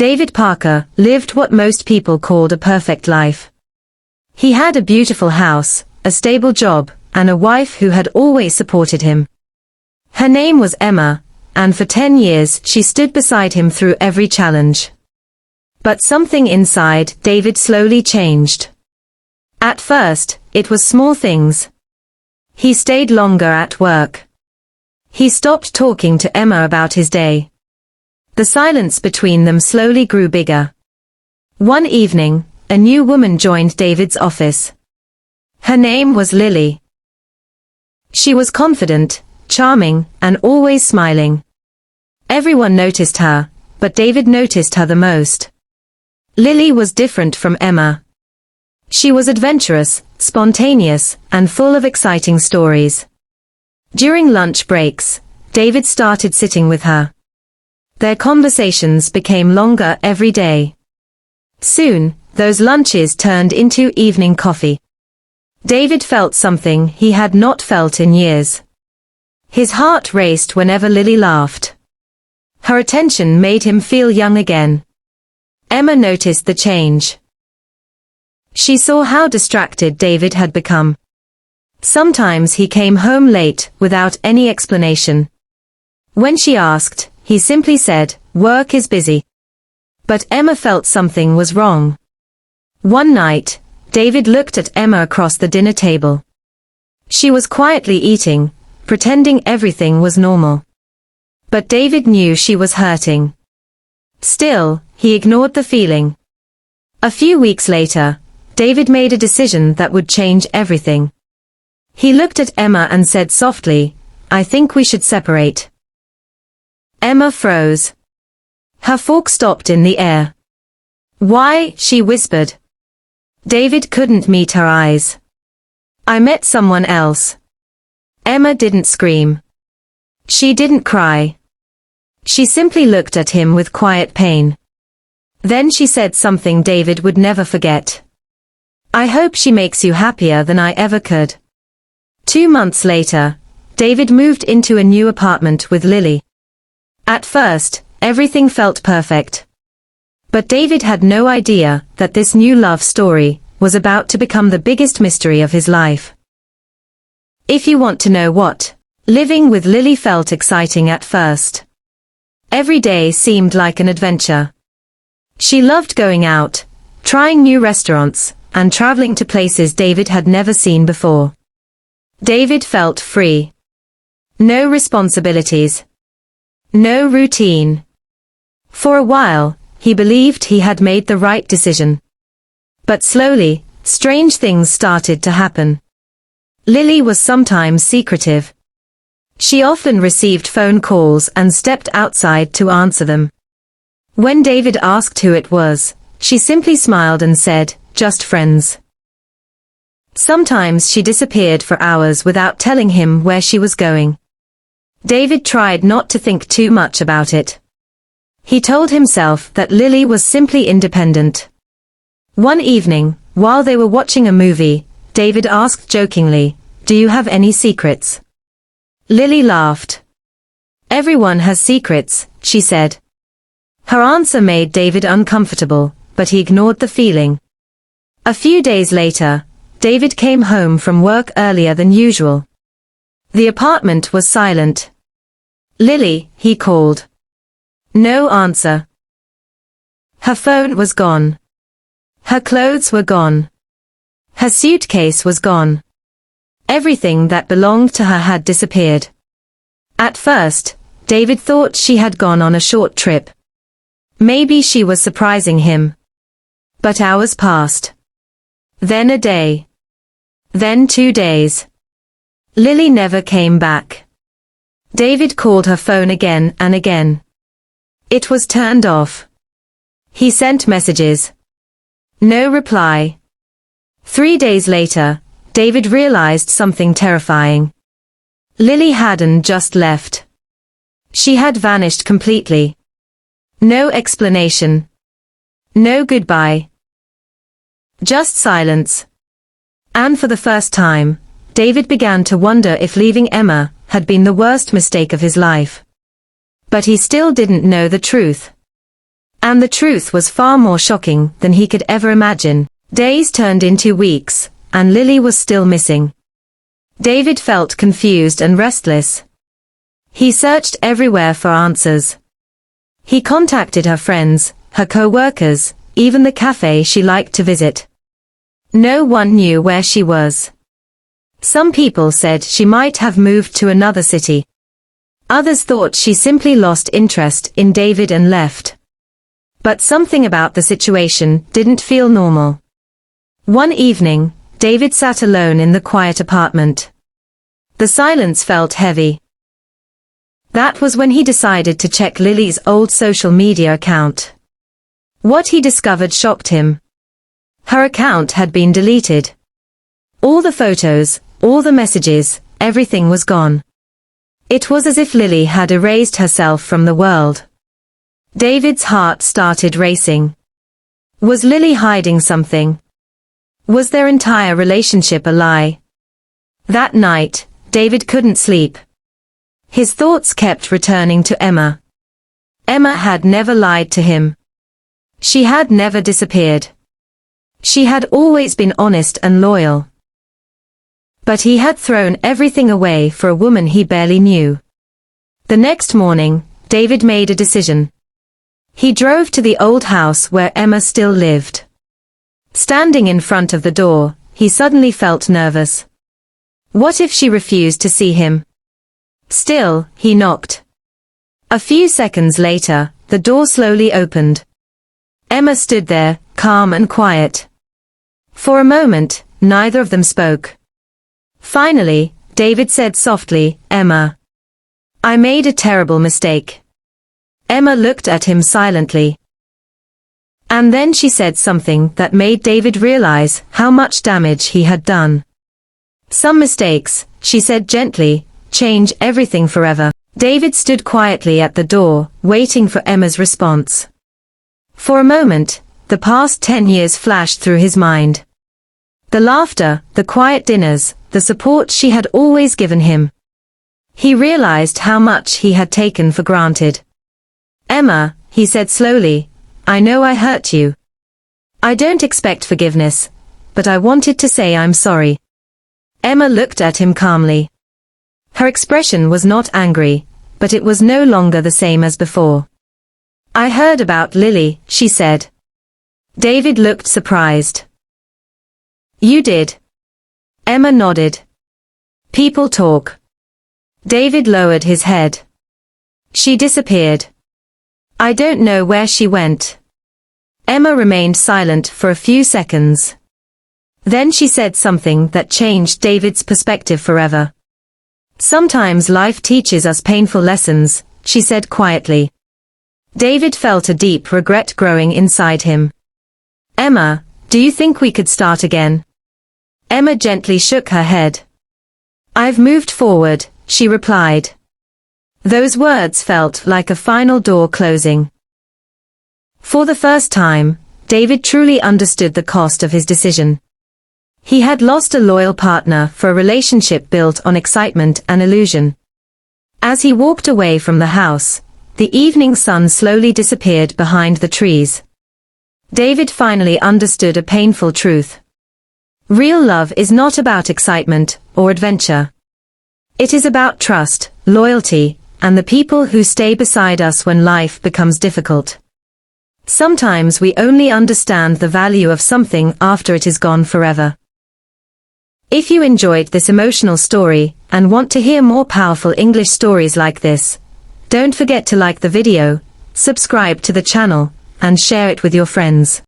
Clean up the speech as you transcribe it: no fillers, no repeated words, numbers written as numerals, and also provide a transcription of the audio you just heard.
David Parker lived what most people called a perfect life. He had a beautiful house, a stable job, and a wife who had always supported him. Her name was Emma, and for 10 years she stood beside him through every challenge. But something inside David slowly changed. At first, it was small things. He stayed longer at work. He stopped talking to Emma about his day. The silence between them slowly grew bigger. One evening, a new woman joined David's office. Her name was Lily. She was confident, charming, and always smiling. Everyone noticed her, but David noticed her the most. Lily was different from Emma. She was adventurous, spontaneous, and full of exciting stories. During lunch breaks, David started sitting with her. Their conversations became longer every day. Soon, those lunches turned into evening coffee. David felt something he had not felt in years. His heart raced whenever Lily laughed. Her attention made him feel young again. Emma noticed the change. She saw how distracted David had become. Sometimes he came home late without any explanation. When she asked, he simply said, "Work is busy." But Emma felt something was wrong. One night, David looked at Emma across the dinner table. She was quietly eating, pretending everything was normal. But David knew she was hurting. Still, he ignored the feeling. A few weeks later, David made a decision that would change everything. He looked at Emma and said softly, "I think we should separate." Emma froze. Her fork stopped in the air. "Why?" she whispered. David couldn't meet her eyes. "I met someone else." Emma didn't scream. She didn't cry. She simply looked at him with quiet pain. Then she said something David would never forget. "I hope she makes you happier than I ever could." 2 months later, David moved into a new apartment with Lily. At first, everything felt perfect. But David had no idea that this new love story was about to become the biggest mystery of his life. If you want to know what, living with Lily felt exciting at first. Every day seemed like an adventure. She loved going out, trying new restaurants, and traveling to places David had never seen before. David felt free. No responsibilities. No routine. For a while, he believed he had made the right decision. But slowly, strange things started to happen. Lily was sometimes secretive. She often received phone calls and stepped outside to answer them. When David asked who it was, she simply smiled and said, "Just friends." Sometimes she disappeared for hours without telling him where she was going. David tried not to think too much about it. He told himself that Lily was simply independent. One evening, while they were watching a movie, David asked jokingly, "Do you have any secrets?" Lily laughed. "Everyone has secrets," she said. Her answer made David uncomfortable, but he ignored the feeling. A few days later, David came home from work earlier than usual. The apartment was silent. "Lily," he called. No answer. Her phone was gone. Her clothes were gone. Her suitcase was gone. Everything that belonged to her had disappeared. At first, David thought she had gone on a short trip. Maybe she was surprising him. But hours passed. Then a day. Then 2 days. Lily never came back. David called her phone again and again. It was turned off. He sent messages. No reply. 3 days later, David realized something terrifying. Lily hadn't just left. She had vanished completely. No explanation. No goodbye. Just silence. And for the first time, David began to wonder if leaving Emma had been the worst mistake of his life. But he still didn't know the truth. And the truth was far more shocking than he could ever imagine. Days turned into weeks, and Lily was still missing. David felt confused and restless. He searched everywhere for answers. He contacted her friends, her co-workers, even the cafe she liked to visit. No one knew where she was. Some people said she might have moved to another city. Others thought she simply lost interest in David and left. But something about the situation didn't feel normal. One evening, David sat alone in the quiet apartment. The silence felt heavy. That was when he decided to check Lily's old social media account. What he discovered shocked him. Her account had been deleted. All the photos, all the messages, everything was gone. It was as if Lily had erased herself from the world. David's heart started racing. Was Lily hiding something? Was their entire relationship a lie? That night, David couldn't sleep. His thoughts kept returning to Emma. Emma had never lied to him. She had never disappeared. She had always been honest and loyal. But he had thrown everything away for a woman he barely knew. The next morning, David made a decision. He drove to the old house where Emma still lived. Standing in front of the door, he suddenly felt nervous. What if she refused to see him? Still, he knocked. A few seconds later, the door slowly opened. Emma stood there, calm and quiet. For a moment, neither of them spoke. Finally, David said softly, "Emma, I made a terrible mistake." Emma looked at him silently. And then she said something that made David realize how much damage he had done. "Some mistakes," she said gently, "change everything forever." David stood quietly at the door, waiting for Emma's response. For a moment, the past 10 years flashed through his mind. The laughter, the quiet dinners, the support she had always given him. He realized how much he had taken for granted. "Emma," he said slowly, "I know I hurt you. I don't expect forgiveness, but I wanted to say I'm sorry." Emma looked at him calmly. Her expression was not angry, but it was no longer the same as before. "I heard about Lily," she said. David looked surprised. "You did?" Emma nodded. "People talk." David lowered his head. "She disappeared. I don't know where she went." Emma remained silent for a few seconds. Then she said something that changed David's perspective forever. "Sometimes life teaches us painful lessons," she said quietly. David felt a deep regret growing inside him. "Emma, do you think we could start again?" Emma gently shook her head. "I've moved forward," she replied. Those words felt like a final door closing. For the first time, David truly understood the cost of his decision. He had lost a loyal partner for a relationship built on excitement and illusion. As he walked away from the house, the evening sun slowly disappeared behind the trees. David finally understood a painful truth. Real love is not about excitement or adventure. It is about trust, loyalty, and the people who stay beside us when life becomes difficult. Sometimes we only understand the value of something after it is gone forever. If you enjoyed this emotional story and want to hear more powerful English stories like this, don't forget to like the video, subscribe to the channel, and share it with your friends.